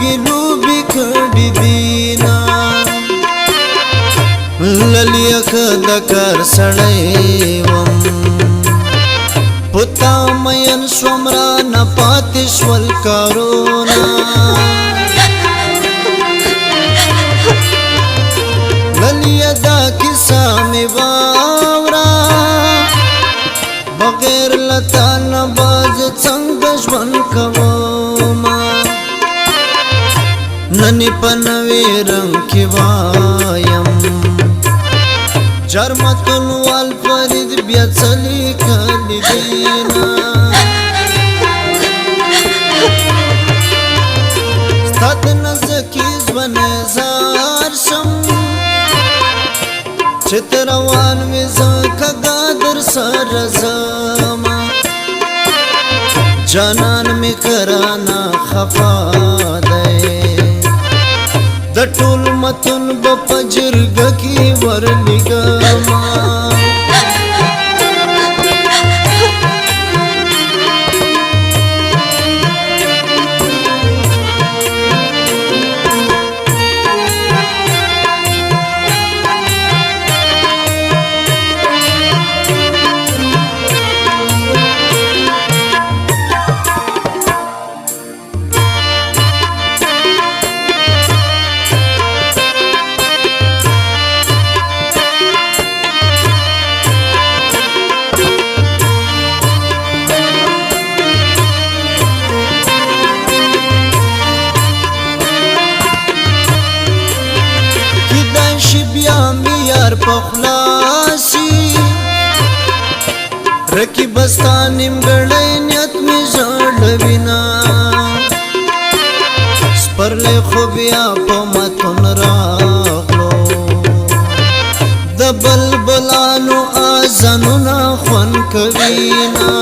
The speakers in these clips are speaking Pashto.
سترګې لوبې کړې دینا للیه که د کار سړی وم پتا مین شوم را نه پاتې شول کارونه للیه دا کیسه مې واوره بغیر له تا نه به زه څنګه ژوند کومه نن یې په نوې رنګ کې وایم جرمتونوال فرید بیا څه لیکلي دینا ستا د نازکې ژوندی زار شم چې ته روان وې زه کږه در سره ځمه جانان مې کرانه خفا دی د ټول متن به په جرګه کې ورلګما پخلاسی رکی بستا نیمګړی نیت می ژړوینا سپرلی خو بیا په متن راغلو د بلبلانو اذانونه خوند کوینا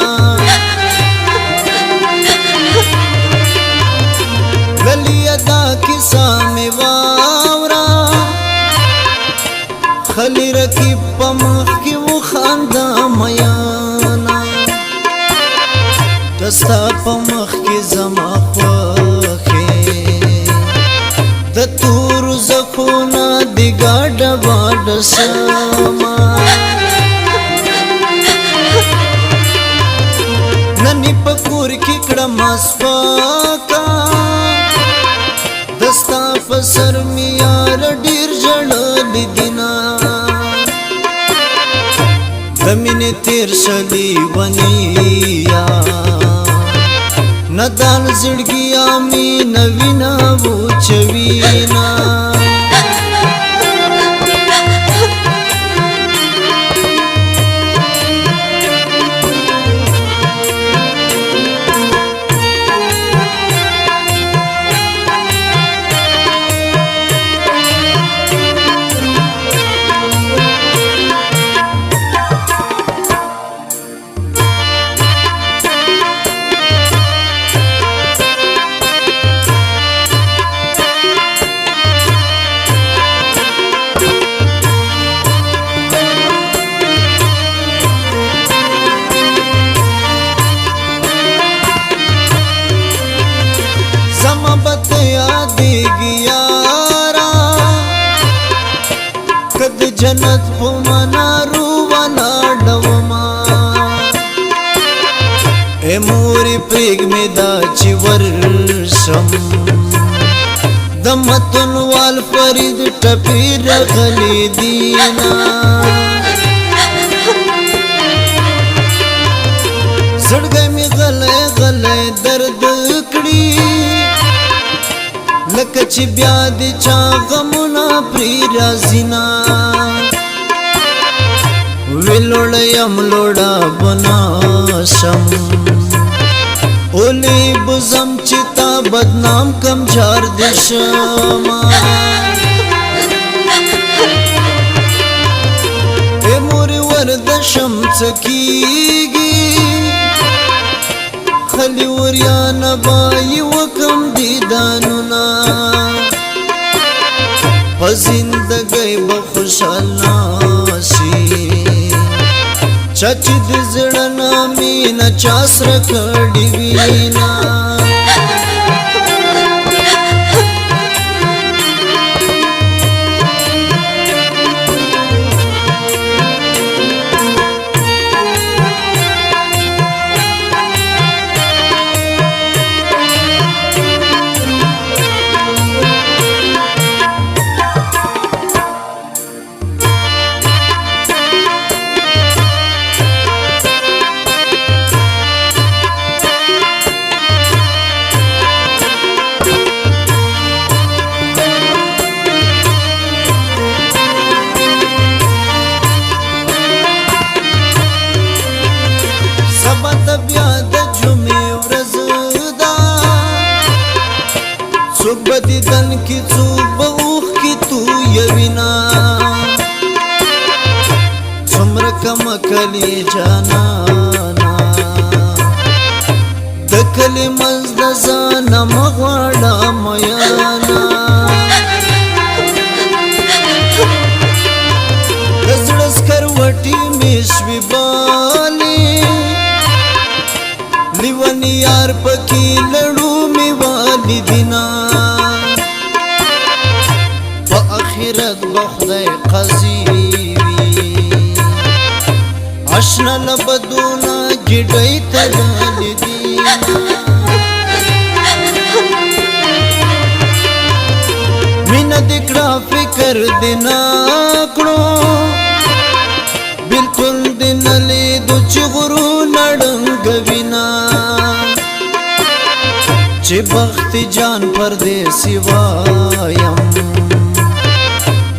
للیه دا کیسه مې واوره خلی رکی پا مخ کی و خاندا میانا دستا پا مخ کی زما خوخی د تورو زخونا دی گاڑا باڑا ساما ننی پا کور کی کڑم اسپاکا دستا پا سر میار ډیر جړلی دینا زمین تیر شلی ونیا ندان زړګیا می نوینا وچوینا جنت په منارو ولاړوما اے مورې پرېږ مې دا چې ورشم د متنوال فرید ټپې راغلي دینا زړګی مې غلی غلی درد کړي لکه چې بیا د چا غمونه پرې راځي نه ویلوړیم لوړه بناشم اولی بزم چې تا بدنام کم جار دې شما اے مورې وردشم څه کېږي خلی وریانه بای وکم دیدانونه په زندګۍ به خوشحاله شي چا چې د زړه نه مینه چا سره کړې وینا څوک به دیدن کې څوک به اوښ کې تو یوینا څومره کمه کلي جانانا د کلي منځ د ځانه مه غواړه میانا د زړه سکروټې مې شوې بالې لیونی یار پکې لړو مې والدینا په آخرت به خدای قاضي اشنا لبدونا گڑی تلال دینا مینا دکڑا فکر دینا کڑو بلکل دینا لیدو چی غرو نڑنگوینا چی بخت جان پردیسی وایم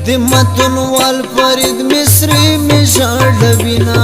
د متن وال فرید مصری می ژړوینا